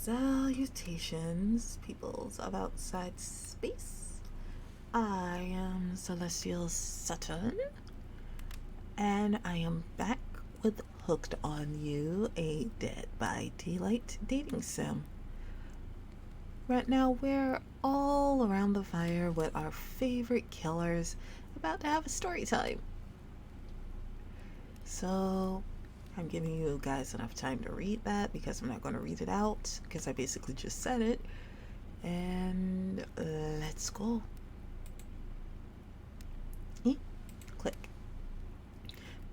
Salutations, peoples of outside space. I am Celestial Sutton, and I am back with Hooked on You, a Dead by Daylight dating sim. Right now, we're all around the fire with our favorite killers, about to have a story time. So, I'm giving you guys enough time to read that because I'm not going to read it out because I basically just said it. And let's go. Click.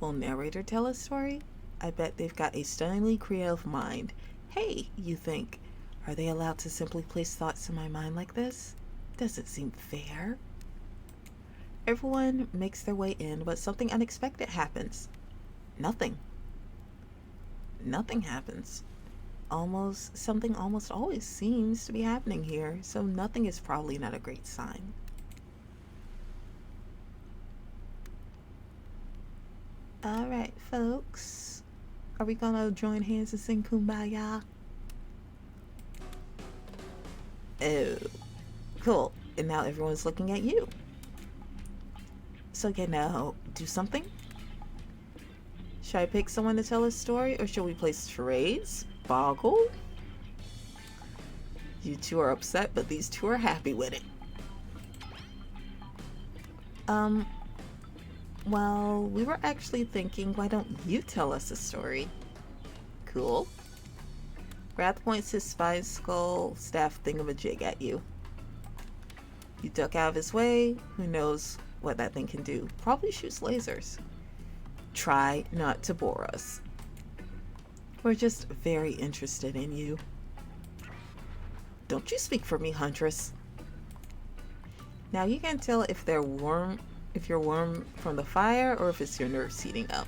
Will narrator tell a story? I bet they've got a stunningly creative mind. Hey, you think, are they allowed to simply place thoughts in my mind like this? Doesn't seem fair. Everyone makes their way in, but something unexpected happens. Nothing happens. Something almost always seems to be happening here, so nothing is probably not a great sign. Alright, folks. Are we gonna join hands and sing Kumbaya? Oh, cool. And now everyone's looking at you. So can now do something? Should I pick someone to tell a story, or should we play charades? Boggle? You two are upset, but these two are happy with it. Well, we were actually thinking, why don't you tell us a story? Cool. Wrath points his spy skull staff thingamajig at you. You duck out of his way. Who knows what that thing can do? Probably shoots lasers. Try not to bore us. We're just very interested in you. Don't you speak for me, Huntress. Now you can tell if you're warm from the fire or if it's your nerves heating up.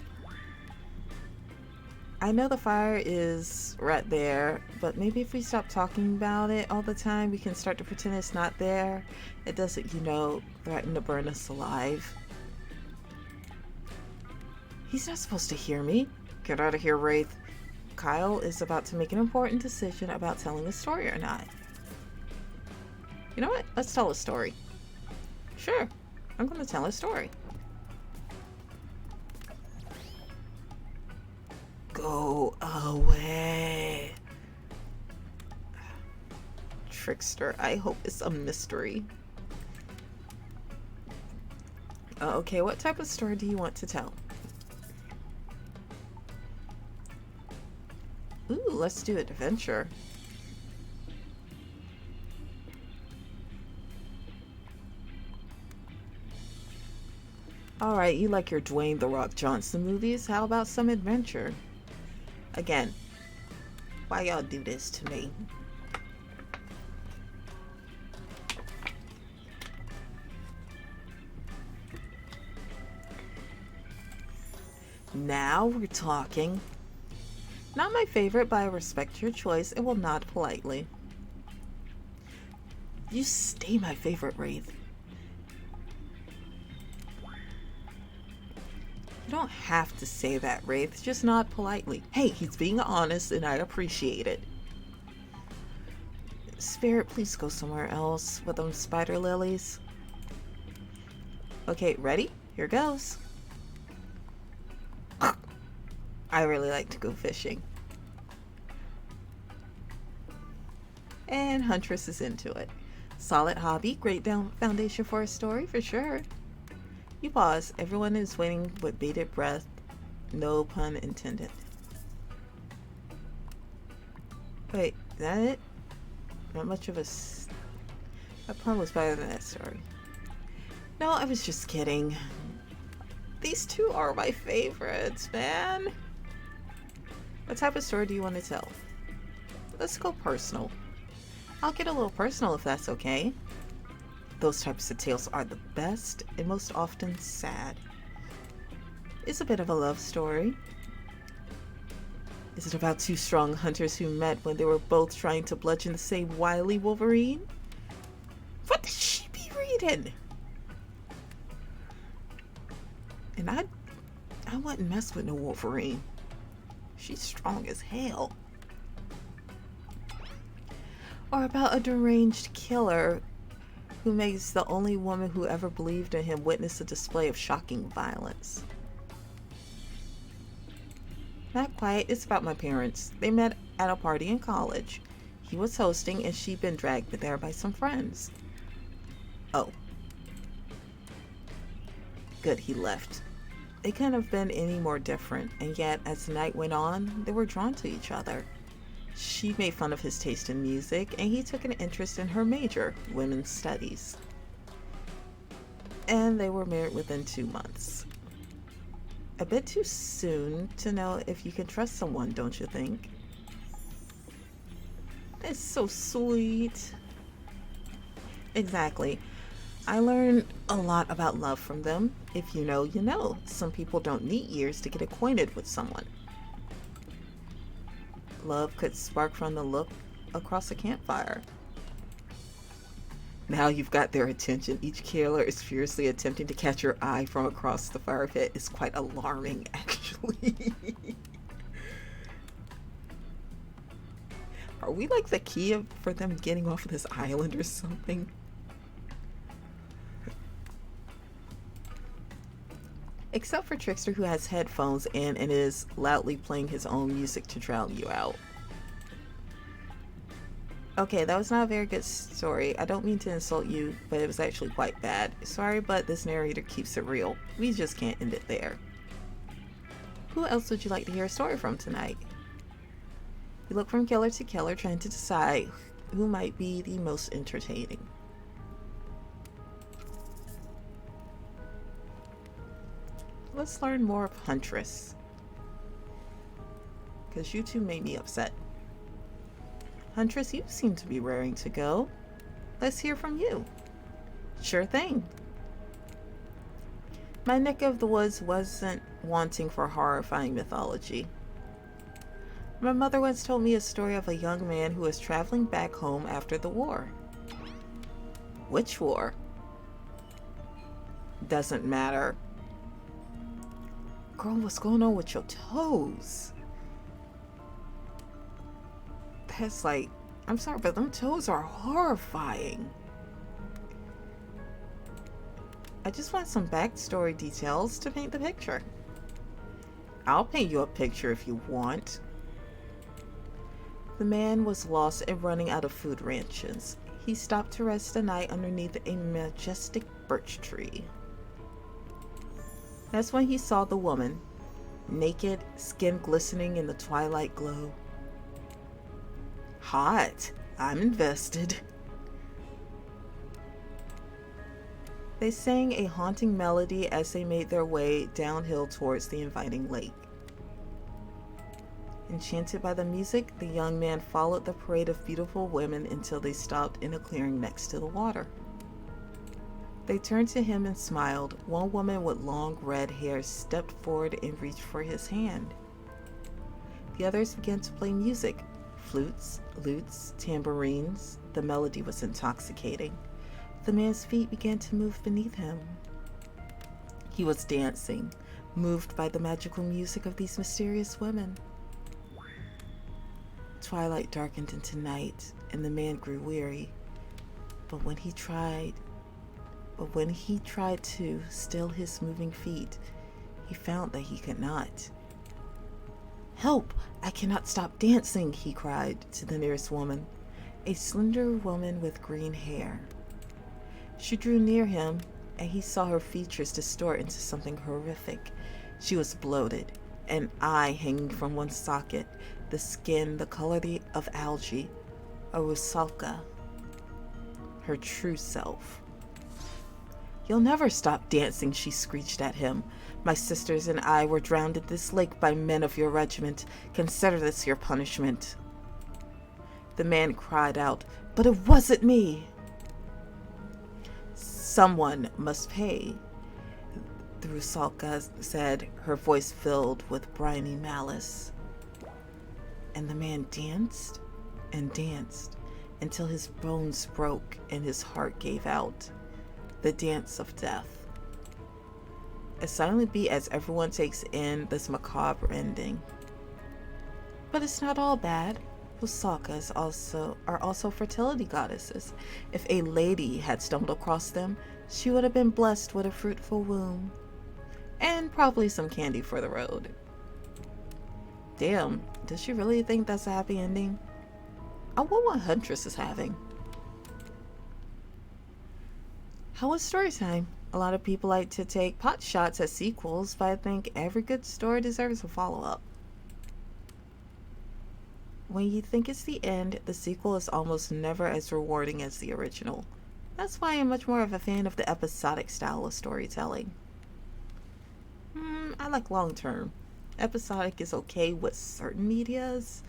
I know the fire is right there, but maybe if we stop talking about it all the time, we can start to pretend it's not there. It doesn't, threaten to burn us alive. He's not supposed to hear me. Get out of here, Wraith. Kyle is about to make an important decision about telling a story or not. You know what? Let's tell a story. Sure, I'm going to tell a story. Go away. Trickster, I hope it's a mystery. Okay, what type of story do you want to tell? Ooh, let's do adventure. Alright, you like your Dwayne "The Rock" Johnson movies? How about some adventure? Again, why y'all do this to me? Now we're talking. Not my favorite, but I respect your choice and will nod politely. You stay my favorite, Wraith. You don't have to say that, Wraith. Just nod politely. Hey, he's being honest and I appreciate it. Spirit, please go somewhere else with them spider lilies. Okay, ready? Here goes. I really like to go fishing. And Huntress is into it. Solid hobby, great foundation for a story, for sure. You pause. Everyone is waiting with bated breath. No pun intended. Wait, is that it? Not much of a... That pun was better than that story. No, I was just kidding. These two are my favorites, man. What type of story do you want to tell? Let's go personal. I'll get a little personal if that's okay. Those types of tales are the best and most often sad. It's a bit of a love story. Is it about two strong hunters who met when they were both trying to bludgeon the same wily Wolverine? What did she be reading? And I wouldn't mess with no Wolverine. She's strong as hell. Or about a deranged killer who makes the only woman who ever believed in him witness a display of shocking violence. Not quite, it's about my parents. They met at a party in college. He was hosting and she'd been dragged there by some friends. Oh. Good, he left. They couldn't have been any more different, and yet as the night went on, they were drawn to each other. She made fun of his taste in music, and he took an interest in her major, women's studies. And they were married within 2 months. A bit too soon to know if you can trust someone, don't you think? It's so sweet. Exactly. I learned a lot about love from them. If you know, you know. Some people don't need years to get acquainted with someone. Love could spark from the look across a campfire. Now you've got their attention. Each killer is furiously attempting to catch your eye from across the fire pit. It's quite alarming, actually. Are we like the key for them getting off of this island or something? Except for Trickster, who has headphones in and is loudly playing his own music to drown you out. Okay, that was not a very good story. I don't mean to insult you, but it was actually quite bad. Sorry, but this narrator keeps it real. We just can't end it there. Who else would you like to hear a story from tonight? We look from killer to killer, trying to decide who might be the most entertaining. Let's learn more of Huntress, because you two made me upset. Huntress, you seem to be raring to go. Let's hear from you. Sure thing. My neck of the woods wasn't wanting for horrifying mythology. My mother once told me a story of a young man who was traveling back home after the war. Which war? Doesn't matter. Girl, what's going on with your toes? That's like, I'm sorry, but them toes are horrifying. I just want some backstory details to paint the picture. I'll paint you a picture if you want. The man was lost and running out of food rations. He stopped to rest the night underneath a majestic birch tree. That's when he saw the woman, naked, skin glistening in the twilight glow. Hot. I'm invested. They sang a haunting melody as they made their way downhill towards the inviting lake. Enchanted by the music, the young man followed the parade of beautiful women until they stopped in a clearing next to the water. They turned to him and smiled. One woman with long red hair stepped forward and reached for his hand. The others began to play music. Flutes, lutes, tambourines. The melody was intoxicating. The man's feet began to move beneath him. He was dancing, moved by the magical music of these mysterious women. Twilight darkened into night, and the man grew weary. But when he tried to still his moving feet, he found that he could not. "Help! I cannot stop dancing," he cried to the nearest woman, a slender woman with green hair. She drew near him, and he saw her features distort into something horrific. She was bloated, an eye hanging from one socket, the skin the color of algae, a rusalka, her true self. "You'll never stop dancing," she screeched at him. "My sisters and I were drowned in this lake by men of your regiment. Consider this your punishment." The man cried out, "But it wasn't me." "Someone must pay," the rusalka said, her voice filled with briny malice. And the man danced and danced until his bones broke and his heart gave out. The dance of death. A silent beat as everyone takes in this macabre ending. But it's not all bad. Pusakas are also fertility goddesses. If a lady had stumbled across them, she would have been blessed with a fruitful womb. And probably some candy for the road. Damn, does she really think that's a happy ending? I wonder what Huntress is having. How was Storytime? A lot of people like to take pot shots at sequels, but I think every good story deserves a follow-up. When you think it's the end, the sequel is almost never as rewarding as the original. That's why I'm much more of a fan of the episodic style of storytelling. I like long-term. Episodic is okay with certain medias,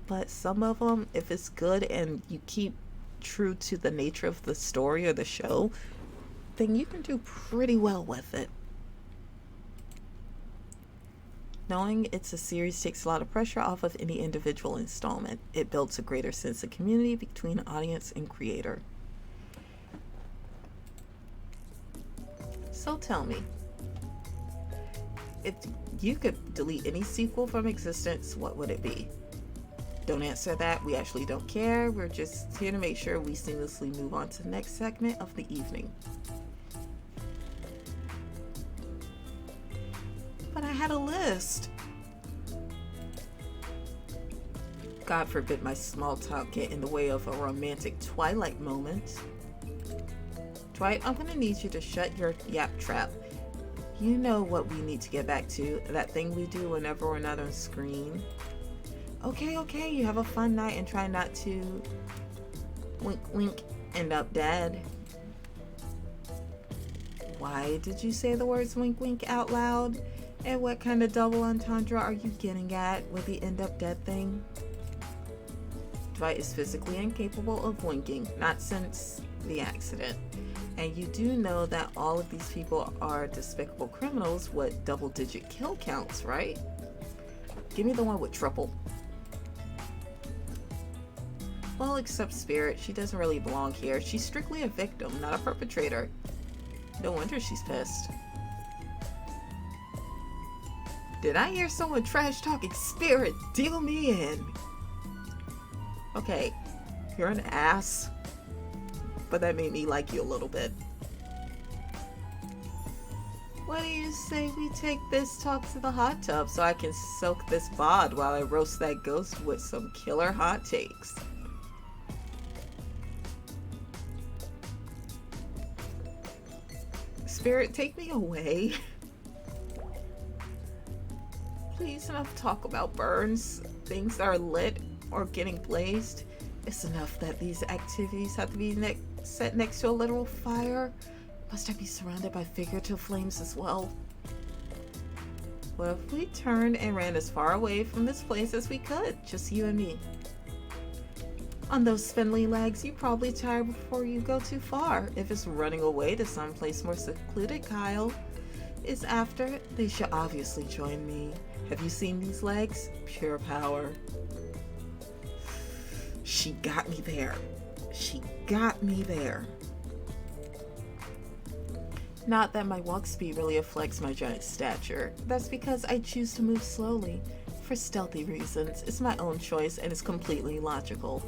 but some of them, if it's good and you keep true to the nature of the story or the show, then you can do pretty well with it. Knowing it's a series takes a lot of pressure off of any individual installment. It builds a greater sense of community between audience and creator. So tell me, if you could delete any sequel from existence, what would it be? Don't answer that. We actually don't care. We're just here to make sure we seamlessly move on to the next segment of the evening. But I had a list. God forbid my small talk get in the way of a romantic Twilight moment. Dwight, I'm gonna need you to shut your yap trap. You know what we need to get back to. That thing we do whenever we're not on screen. Okay, you have a fun night and try not to wink wink end up dead. Why did you say the words wink wink out loud? And what kind of double entendre are you getting at with the end up dead thing? Dwight is physically incapable of winking, not since the accident. And you do know that all of these people are despicable criminals with double-digit kill counts, right? Give me the one with triple. Well, except Spirit, she doesn't really belong here. She's strictly a victim, not a perpetrator. No wonder she's pissed. Did I hear someone trash talking Spirit? Deal me in. Okay, you're an ass, but that made me like you a little bit. What do you say we take this talk to the hot tub so I can soak this bod while I roast that ghost with some killer hot takes? Spirit, take me away. Please, enough talk about burns, things that are lit or getting blazed. It's enough that these activities have to be set next to a literal fire. Must I be surrounded by figurative flames as well? What if we turned and ran as far away from this place as we could, just you and me? On those spindly legs, you probably tired before you go too far. If it's running away to someplace more secluded, Kyle is after, they should obviously join me. Have you seen these legs? Pure power. She got me there. She got me there. Not that my walk speed really reflects my giant stature. That's because I choose to move slowly. For stealthy reasons. It's my own choice and it's completely logical.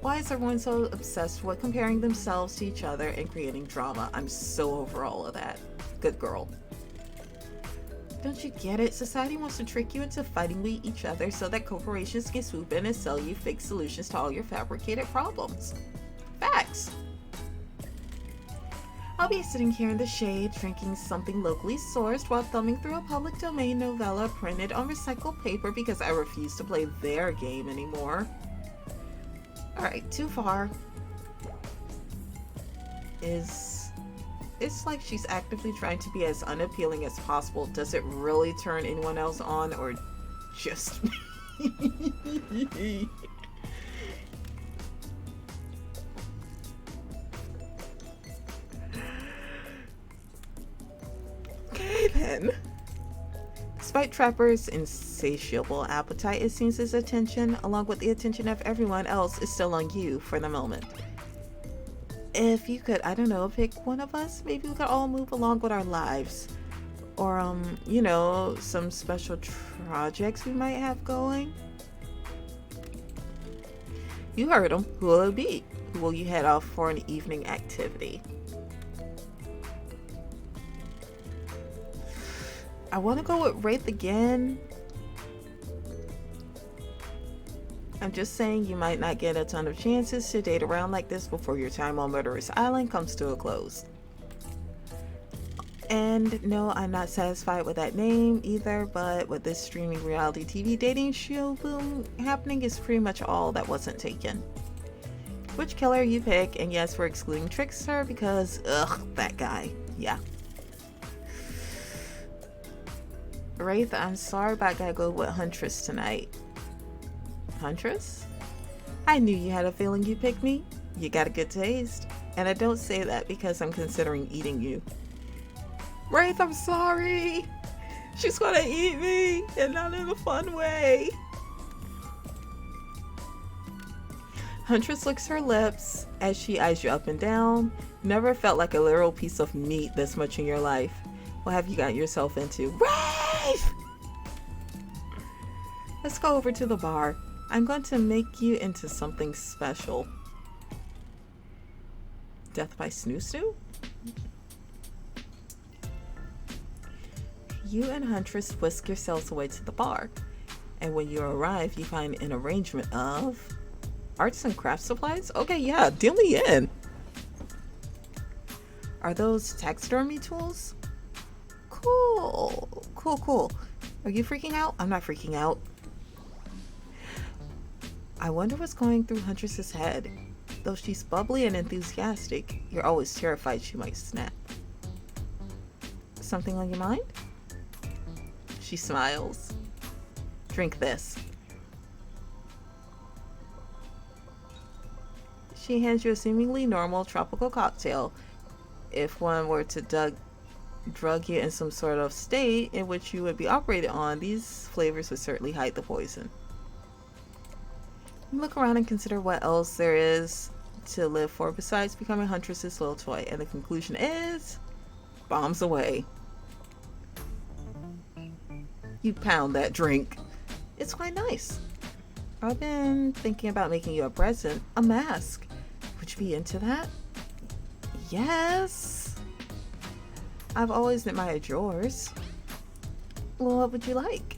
Why is everyone so obsessed with comparing themselves to each other and creating drama? I'm so over all of that. Good girl. Don't you get it? Society wants to trick you into fighting with each other so that corporations can swoop in and sell you fake solutions to all your fabricated problems. Facts. I'll be sitting here in the shade, drinking something locally sourced while thumbing through a public domain novella printed on recycled paper because I refuse to play their game anymore. Alright, too far. It's like she's actively trying to be as unappealing as possible. Does it really turn anyone else on or just me? Okay then. Despite Trapper's insatiable appetite, it seems his attention, along with the attention of everyone else, is still on you for the moment. If you could, I don't know, pick one of us, maybe we could all move along with our lives. Or, some special projects we might have going? You heard him. Who will it be? Who will you head off for an evening activity? I want to go with Wraith again. I'm just saying you might not get a ton of chances to date around like this before your time on Murderous Island comes to a close. And no, I'm not satisfied with that name either, but with this streaming reality TV dating show boom happening is pretty much all that wasn't taken. Which killer you pick, and yes, we're excluding Trickster because, ugh, that guy. Yeah. Wraith, I'm sorry, but I gotta go with Huntress tonight. Huntress? I knew you had a feeling you'd pick me. You got a good taste. And I don't say that because I'm considering eating you. Wraith, I'm sorry. She's gonna eat me, and not in a fun way. Huntress licks her lips as she eyes you up and down. Never felt like a literal piece of meat this much in your life. What have you got yourself into? Wraith! Let's go over to the bar. I'm going to make you into something special. Death by Snoo Snoo? You and Huntress whisk yourselves away to the bar, and when you arrive, you find an arrangement of arts and craft supplies. Okay, yeah, deal me in. Are those taxidermy tools? Cool, cool. Are you freaking out? I'm not freaking out. I wonder what's going through Huntress's head. Though she's bubbly and enthusiastic, you're always terrified she might snap. Something on your mind? She smiles. Drink this. She hands you a seemingly normal tropical cocktail. If one were to drug you in some sort of state in which you would be operated on, these flavors would certainly hide the poison. You look around and consider what else there is to live for besides becoming Huntress's little toy, and the conclusion is bombs away. You pound that drink. It's quite nice. I've been thinking about making you a present, a mask. Would you be into that? Yes. I've always admired yours. Well, what would you like?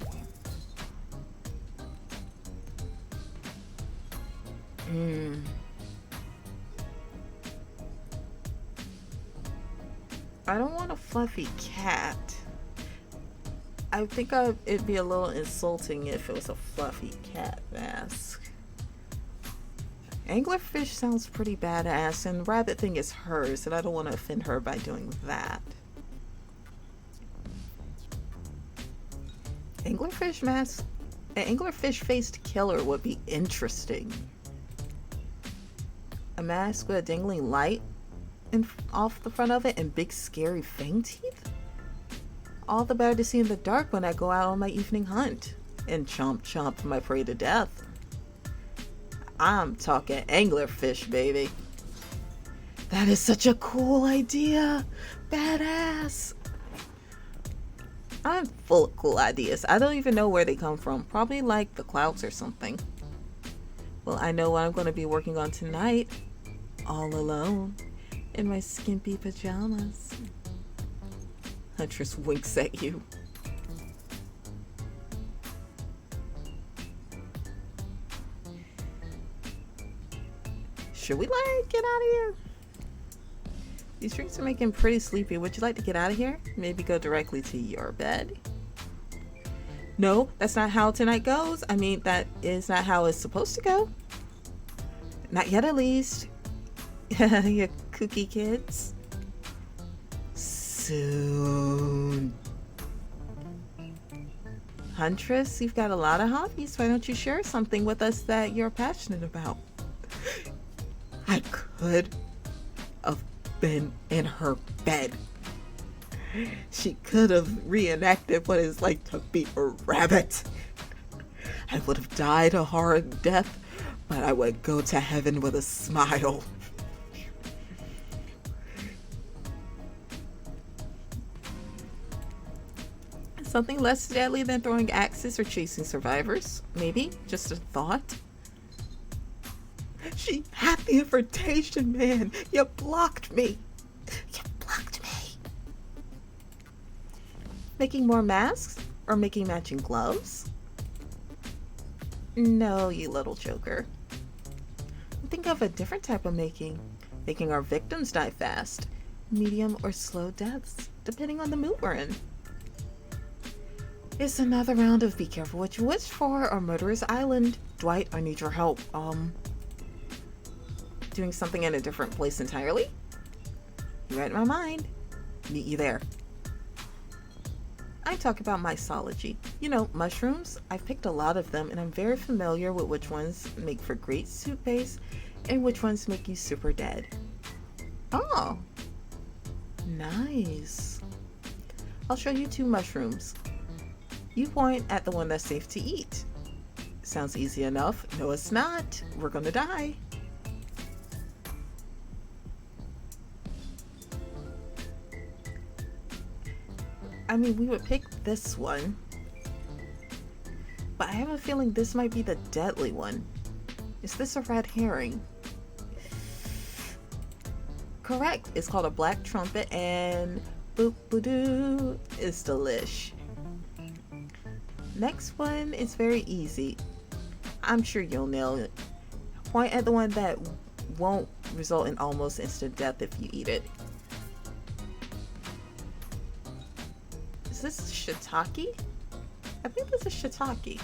I don't want a fluffy cat. I think it'd be a little insulting if it was a fluffy cat mask. Anglerfish sounds pretty badass, and rabbit thing is hers, and I don't want to offend her by doing that. Anglerfish mask? An anglerfish faced killer would be interesting. A mask with a dangling light off the front of it and big scary fang teeth? All the better to see in the dark when I go out on my evening hunt and chomp my prey to death. I'm talking anglerfish, baby. That is such a cool idea. Badass. I'm full of cool ideas. I don't even know where they come from. Probably like the clouds or something. Well, I know what I'm going to be working on tonight. All alone. In my skimpy pajamas. Huntress winks at you. Should we get out of here? These drinks are making pretty sleepy. Would you like to get out of here? Maybe go directly to your bed? No, that's not how tonight goes. I mean, that is not how it's supposed to go. Not yet, at least. You kooky kids. Soon. Huntress, you've got a lot of hobbies. Why don't you share something with us that you're passionate about? I could have been in her bed. She could have reenacted what it's like to be a rabbit. I would have died a hard death, but I would go to heaven with a smile. Something less deadly than throwing axes or chasing survivors. Maybe. Just a thought. She had the invitation, man. You blocked me. You blocked me. Making more masks? Or making matching gloves? No, you little joker. Think of a different type of making. Making our victims die fast. Medium or slow deaths, depending on the mood we're in. It's another round of be careful what you wish for or Murderous Island. Dwight, I need your help. Doing something in a different place entirely? You read my mind. Meet you there. I talk about mycology. You know, mushrooms. I've picked a lot of them and I'm very familiar with which ones make for great soup base and which ones make you super dead. Oh, nice. I'll show you 2 mushrooms. You point at the one that's safe to eat. Sounds easy enough. No, it's not. We're gonna die. I mean, we would pick this one, but I have a feeling this might be the deadly one. Is this a red herring? Correct. It's called a black trumpet and boop doo is delish. Next one is very easy. I'm sure you'll nail it. Point at the one that won't result in almost instant death if you eat it. Is this shiitake? I think this is shiitake.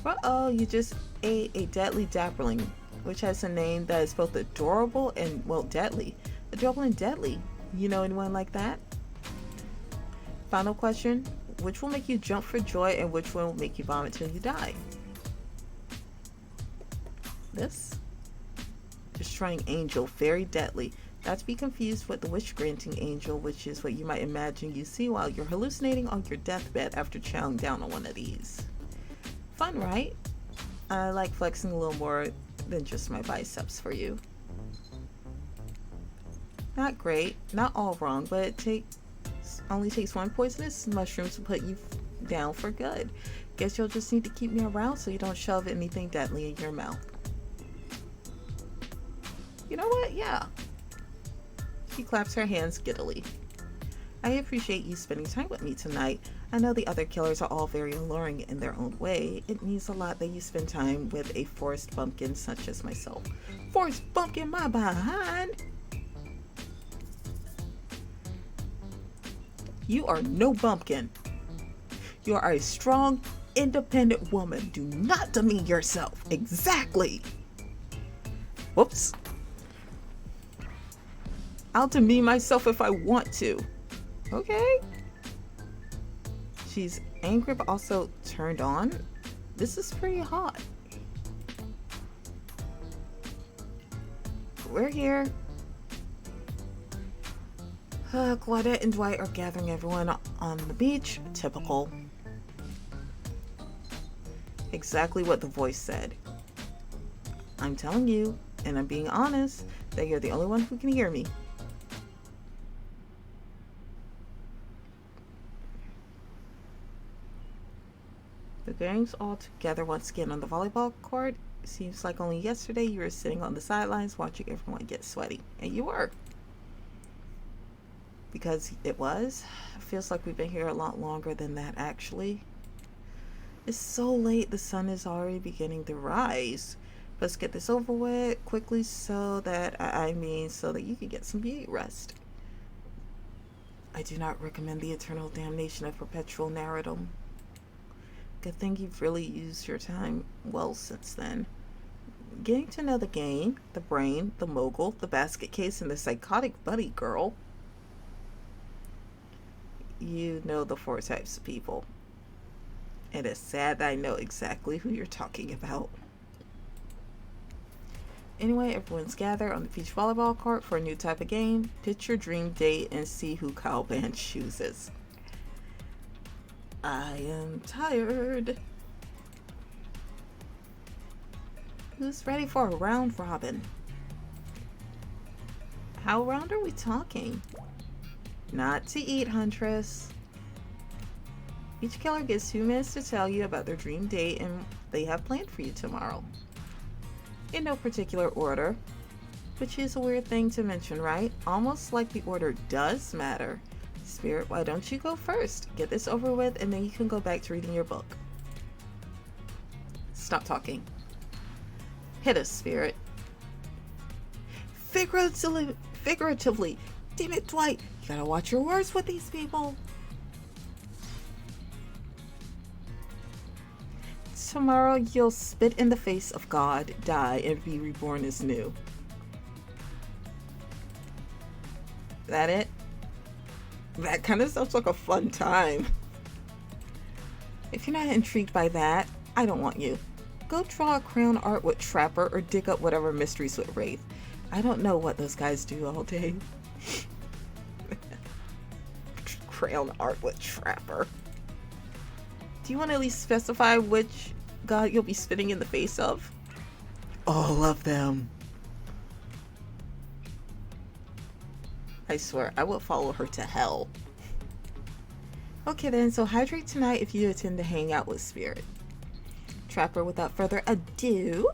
Uh-oh, you just ate a deadly dapperling, which has a name that is both adorable and, well, deadly. Adorable and deadly. You know anyone like that? Final question. Which will make you jump for joy and which one will make you vomit till you die? This? Destroying angel, very deadly. Not to be confused with the wish-granting angel, which is what you might imagine you see while you're hallucinating on your deathbed after chowing down on one of these. Fun, right? I like flexing a little more than just my biceps for you. Not great, not all wrong, but it only takes 1 poisonous mushroom to put you down for good. Guess you'll just need to keep me around so you don't shove anything deadly in your mouth. You know what? Yeah. She claps her hands giddily. I appreciate you spending time with me tonight. I know the other killers are all very alluring in their own way. It means a lot that you spend time with a forest bumpkin such as myself. Forest bumpkin, my behind! You are no bumpkin. You are a strong, independent woman. Do not demean yourself. Exactly. Whoops. I'll demean myself if I want to. Okay. She's angry but also turned on. This is pretty hot. We're here. Claudette and Dwight are gathering everyone on the beach. Typical. Exactly what the voice said. I'm telling you, and I'm being honest, that you're the only one who can hear me. The gang's all together once again on the volleyball court. It seems like only yesterday you were sitting on the sidelines watching everyone get sweaty. And you were. Because it was. It feels like we've been here a lot longer than that, actually. It's so late, the sun is already beginning to rise. Let's get this over with quickly so that you can get some beauty rest. I do not recommend the eternal damnation of perpetual narratum. Good thing you've really used your time well since then. Getting to know the game, the brain, the mogul, the basket case, and the psychotic buddy girl. You know the 4 types of people. And it's sad that I know exactly who you're talking about. Anyway, everyone's gathered on the beach volleyball court for a new type of game. Pitch your dream date and see who Kyle Band chooses. I am tired. Who's ready for a round robin? How round are we talking? Not to eat, Huntress. Each killer gets 2 minutes to tell you about their dream date and they have planned for you tomorrow. In no particular order, which is a weird thing to mention, right? Almost like the order does matter. Spirit, why don't you go first? Get this over with and then you can go back to reading your book. Stop talking. Hit us, Spirit. Figuratively. Damn it, Dwight. You gotta watch your words with these people. Tomorrow you'll spit in the face of God, die, and be reborn as new. That it? That kind of sounds like a fun time. If you're not intrigued by that, I don't want you. Go draw a crayon art with Trapper or dig up whatever mysteries with Wraith. I don't know what those guys do all day. Crayon art with Trapper. Do you want to at least specify which god you'll be spitting in the face of? All of them. I swear, I will follow her to hell. Okay then, so hydrate tonight if you intend to hang out with Spirit. Trapper, without further ado,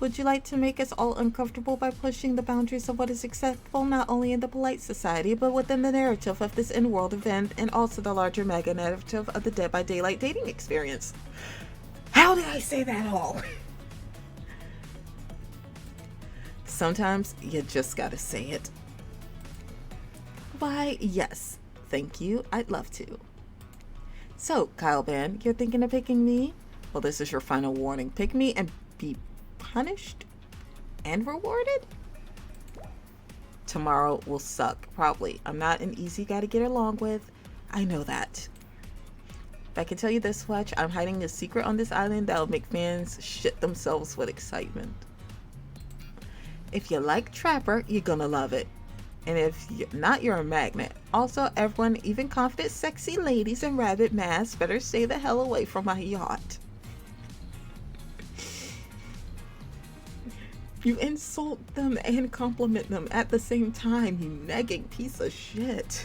would you like to make us all uncomfortable by pushing the boundaries of what is acceptable not only in the polite society, but within the narrative of this in-world event and also the larger mega narrative of the Dead by Daylight dating experience? How did I say that all? Sometimes you just gotta say it. Why, yes. Thank you. I'd love to. So, Kyle Ban, you're thinking of picking me? Well, this is your final warning. Pick me and be punished and rewarded? Tomorrow will suck, probably. I'm not an easy guy to get along with. I know that. But I can tell you this much, I'm hiding a secret on this island that'll make fans shit themselves with excitement. If you like Trapper, you're gonna love it. And if you're not, you're a magnet. Also, everyone, even confident, sexy ladies in rabbit masks, better stay the hell away from my yacht. You insult them and compliment them at the same time, you nagging piece of shit.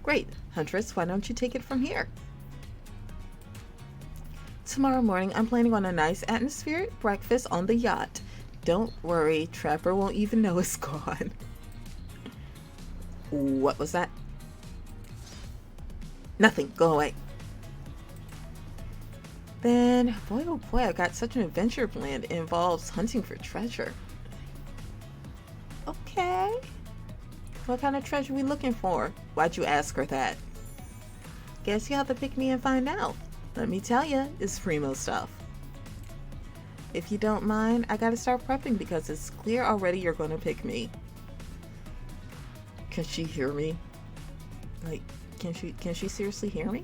Great. Huntress, why don't you take it from here? Tomorrow morning, I'm planning on a nice atmospheric breakfast on the yacht. Don't worry, Trapper won't even know it's gone. What was that? Nothing. Go away. Then, boy oh boy, I got such an adventure planned. It involves hunting for treasure. Okay. What kind of treasure are we looking for? Why'd you ask her that? Guess you have to pick me and find out. Let me tell you, it's primo stuff. If you don't mind, I gotta start prepping because it's clear already you're gonna pick me. Can she hear me? Like, can she seriously hear me?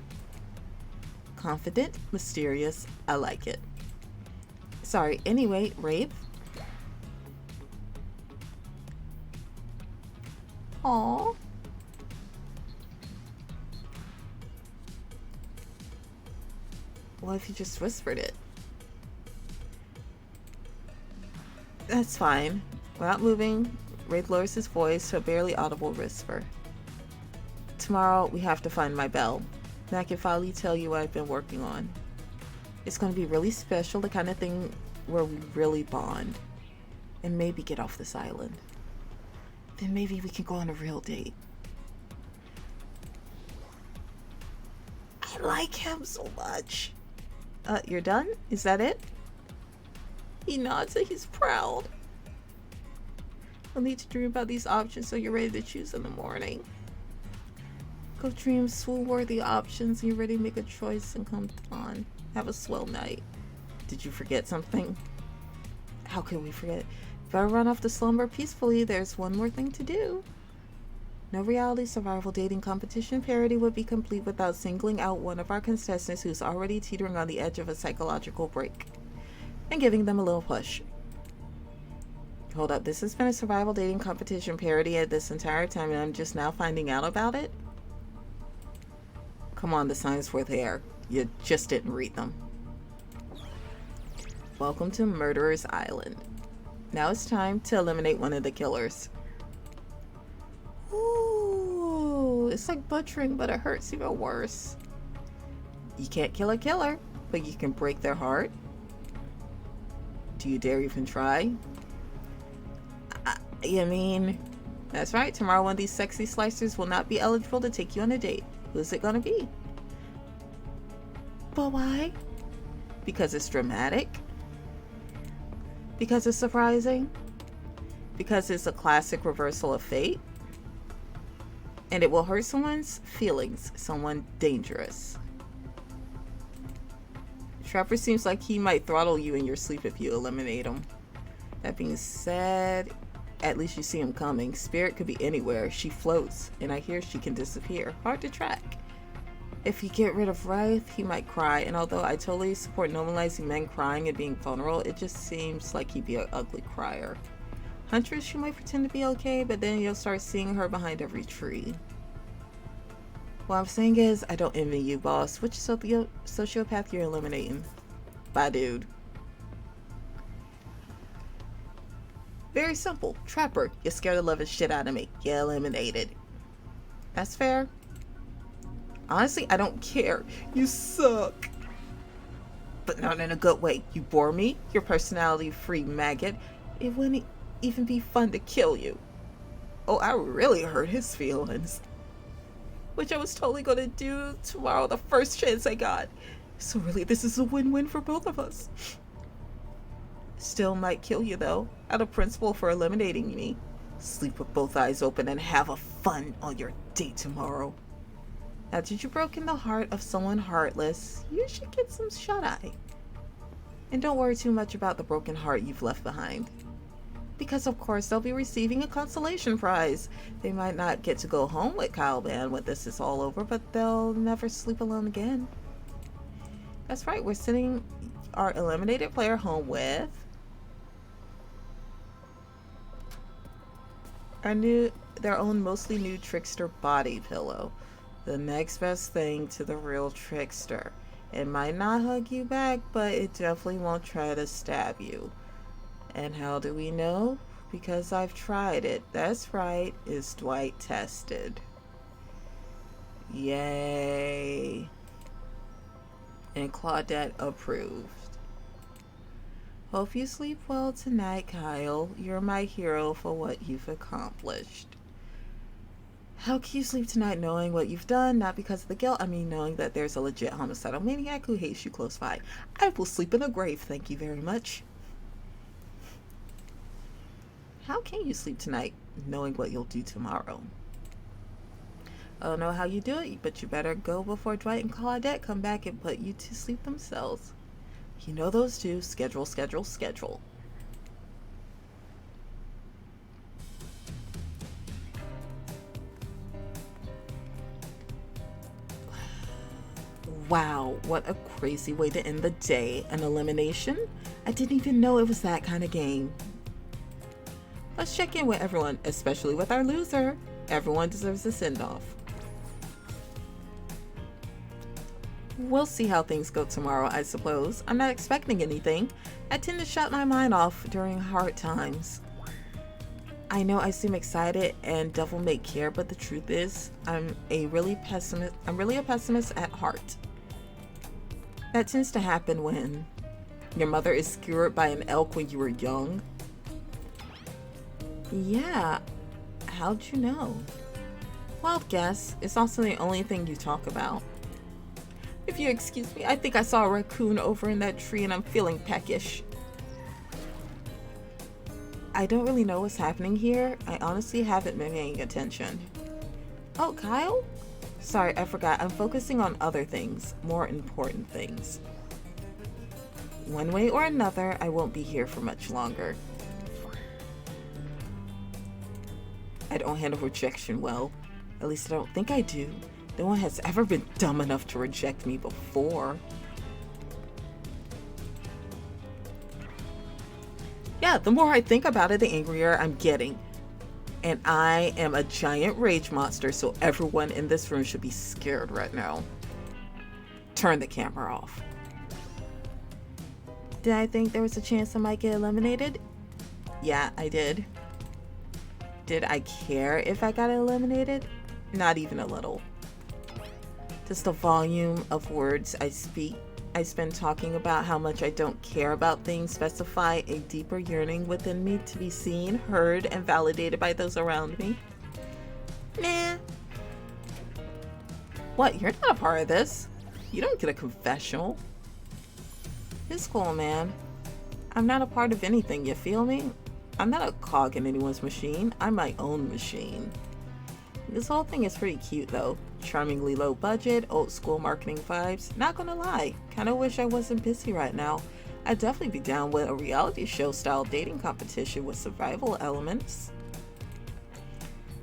Confident, mysterious, I like it. Sorry, anyway, Rape. Aww. What if you just whispered it? That's fine. Without moving, Rape lowers his voice to a barely audible whisper. Tomorrow, we have to find my bell. And I can finally tell you what I've been working on. It's going to be really special, the kind of thing where we really bond. And maybe get off this island. Then maybe we can go on a real date. I like him so much. You're done? Is that it? He nods and he's proud. You'll need to dream about these options so you're ready to choose in the morning. Go dream swoon-worthy options and you're ready to make a choice and come on. Have a swell night. Did you forget something? How can we forget? Better run off to slumber peacefully. There's one more thing to do. No reality survival dating competition parody would be complete without singling out one of our contestants who's already teetering on the edge of a psychological break and giving them a little push. Hold up, this has been a survival dating competition parody at this entire time and I'm just now finding out about it? Come on, the signs were there. You just didn't read them. Welcome to Murderer's Island. Now it's time to eliminate one of the killers. Ooh, it's like butchering, but it hurts even worse. You can't kill a killer, but you can break their heart. Do you dare even try? You mean... That's right, tomorrow one of these sexy slicers will not be eligible to take you on a date. Who's it gonna be? But why? Because it's dramatic? Because it's surprising? Because it's a classic reversal of fate? And it will hurt someone's feelings, someone dangerous. Trapper seems like he might throttle you in your sleep if you eliminate him. That being said, at least you see him coming. Spirit could be anywhere. She floats, and I hear she can disappear. Hard to track. If you get rid of Wraith, he might cry, and although I totally support normalizing men crying and being vulnerable, it just seems like he'd be an ugly crier. Huntress, she might pretend to be okay, but then you'll start seeing her behind every tree. What I'm saying is, I don't envy you, boss. Which sociopath you're eliminating? Bye, dude. Very simple. Trapper, you're scared the living shit out of me. You're eliminated. That's fair. Honestly, I don't care. You suck. But not in a good way. You bore me, your personality-free maggot. It wouldn't even be fun to kill you. Oh, I really hurt his feelings. Which I was totally gonna do tomorrow, the first chance I got. So really, this is a win-win for both of us. Still might kill you though, out of principle for eliminating me. Sleep with both eyes open and have a fun on your date tomorrow. After you've broken the heart of someone heartless, you should get some shut-eye. And don't worry too much about the broken heart you've left behind. Because of course they'll be receiving a consolation prize. They might not get to go home with Kyle Band when this is all over, but they'll never sleep alone again. That's right, we're sending our eliminated player home with their own mostly new trickster body pillow. The next best thing to the real trickster. It might not hug you back, but it definitely won't try to stab you. And how do we know? Because I've tried it. That's right, it's Dwight tested. Yay. And Claudette approved. Hope you sleep well tonight, Kyle. You're my hero for what you've accomplished. How can you sleep tonight knowing what you've done? Not because of the guilt, I mean knowing that there's a legit homicidal maniac who hates you close by. I will sleep in a grave, thank you very much. How can you sleep tonight knowing what you'll do tomorrow? I don't know how you do it, but you better go before Dwight and Claudette come back and put you to sleep themselves. You know those two. Schedule, schedule, schedule. Wow, what a crazy way to end the day. An elimination? I didn't even know it was that kind of game. Let's check in with everyone, especially with our loser. Everyone deserves a send-off. We'll see how things go tomorrow, I suppose. I'm not expecting anything. I tend to shut my mind off during hard times. I know I seem excited and devil may care, but the truth is, I'm really a pessimist at heart. That tends to happen when your mother is skewered by an elk when you were young. Yeah, how'd you know? Wild guess. It's also the only thing you talk about. If you excuse me, I think I saw a raccoon over in that tree and I'm feeling peckish. I don't really know what's happening here. I honestly haven't been paying attention. Oh, Kyle? Sorry, I forgot. I'm focusing on other things, more important things. One way or another, I won't be here for much longer. I don't handle rejection well. At least I don't think I do. No one has ever been dumb enough to reject me before. Yeah, the more I think about it, the angrier I'm getting. And I am a giant rage monster, so everyone in this room should be scared right now. Turn the camera off. Did I think there was a chance I might get eliminated? Yeah, I did. Did I care if I got eliminated? Not even a little. Just the volume of words I spend talking about how much I don't care about things specify a deeper yearning within me to be seen, heard, and validated by those around me. Nah. What? You're not a part of this. You don't get a confessional. It's cool, man. I'm not a part of anything, you feel me? I'm not a cog in anyone's machine. I'm my own machine. This whole thing is pretty cute though. Charmingly low budget, old school marketing vibes. Not gonna lie, kinda wish I wasn't busy right now. I'd definitely be down with a reality show style dating competition with survival elements.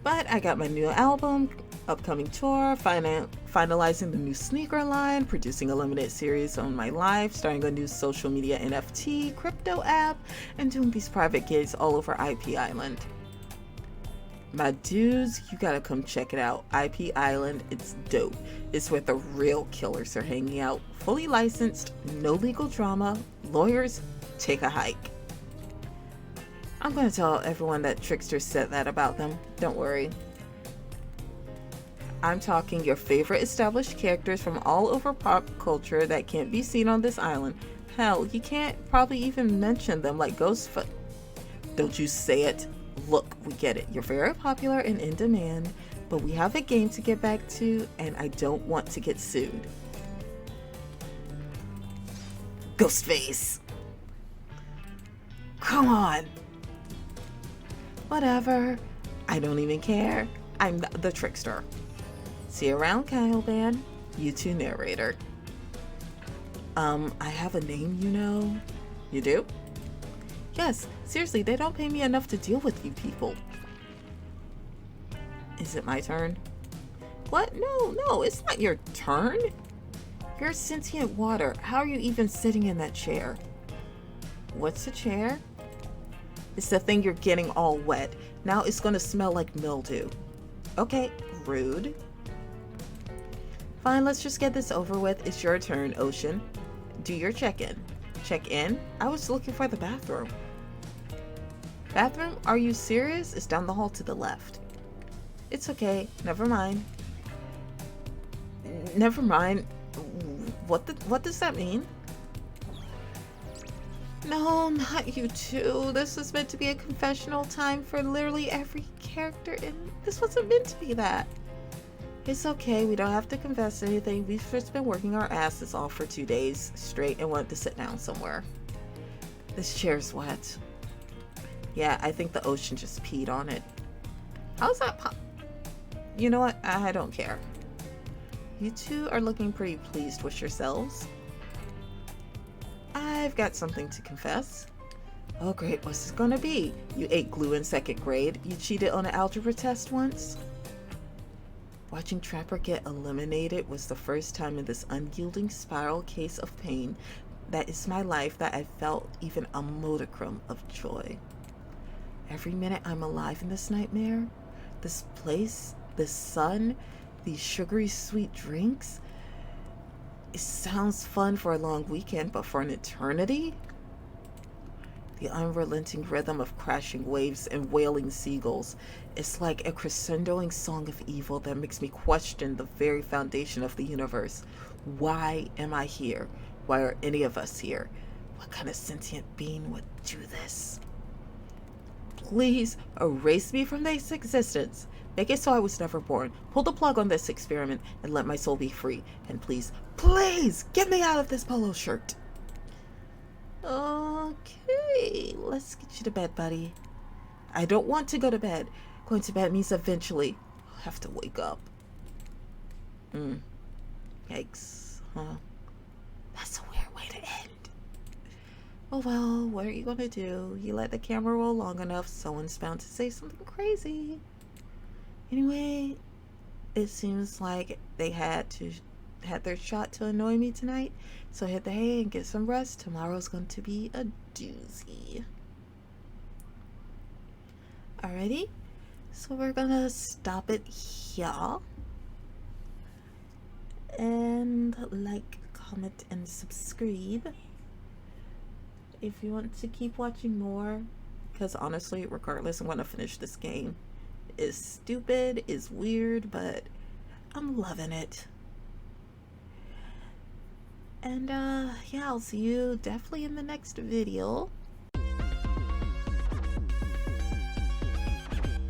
But I got my new album, upcoming tour, finalizing the new sneaker line, producing a limited series on my life, starting a new social media NFT, crypto app, and doing these private gigs all over IP Island. My dudes, you gotta come check it out. IP Island, it's dope. It's where the real killers are hanging out. Fully licensed, no legal drama, lawyers, take a hike. I'm gonna tell everyone that Trickster said that about them. Don't worry. I'm talking your favorite established characters from all over pop culture that can't be seen on this island. Hell, you can't probably even mention them like Ghostfoot. Don't you say it. Look, we get it. You're very popular and in demand, but we have a game to get back to, and I don't want to get sued. Ghostface! Come on! Whatever. I don't even care. I'm the Trickster. See you around, Kyle Band. You too, narrator. I have a name, you know? You do? Yes, seriously, they don't pay me enough to deal with you people. Is it my turn? What? No, it's not your turn. You're sentient water. How are you even sitting in that chair? What's a chair? It's the thing you're getting all wet. Now it's gonna smell like mildew. Okay, rude. Fine, let's just get this over with. It's your turn, Ocean. Do your check-in. Check-in? I was looking for the bathroom. Bathroom? Are you serious? It's down the hall to the left. It's okay. Never mind. Never mind. What does that mean? No, not you two. This was meant to be a confessional time for literally every character, and this wasn't meant to be that. It's okay. We don't have to confess anything. We've just been working our asses off for 2 days straight and wanted to sit down somewhere. This chair's wet. Yeah, I think the ocean just peed on it. How's that You know what? I don't care. You two are looking pretty pleased with yourselves. I've got something to confess. Oh great, what's this gonna be? You ate glue in 2nd grade. You cheated on an algebra test once. Watching Trapper get eliminated was the first time in this unyielding spiral case of pain that is my life that I felt even a modicum of joy. Every minute I'm alive in this nightmare, this place, this sun, these sugary sweet drinks, it sounds fun for a long weekend, but for an eternity? The unrelenting rhythm of crashing waves and wailing seagulls is like a crescendoing song of evil that makes me question the very foundation of the universe. Why am I here? Why are any of us here? What kind of sentient being would do this? Please erase me from this existence. Make it so I was never born. Pull the plug on this experiment and let my soul be free. And please, please get me out of this polo shirt. Okay, let's get you to bed, buddy. I don't want to go to bed. Going to bed means eventually I'll have to wake up. Yikes. Huh? That's a weird way to end. Oh well, what are you gonna do? You let the camera roll long enough, someone's bound to say something crazy. Anyway, it seems like they had their shot to annoy me tonight, so hit the hay and get some rest. Tomorrow's going to be a doozy. Alrighty, so we're gonna stop it here. And like, comment, and subscribe if you want to keep watching more, because honestly, regardless, I'm gonna finish this game. It's stupid, it's weird, but I'm loving it. And yeah, I'll see you definitely in the next video.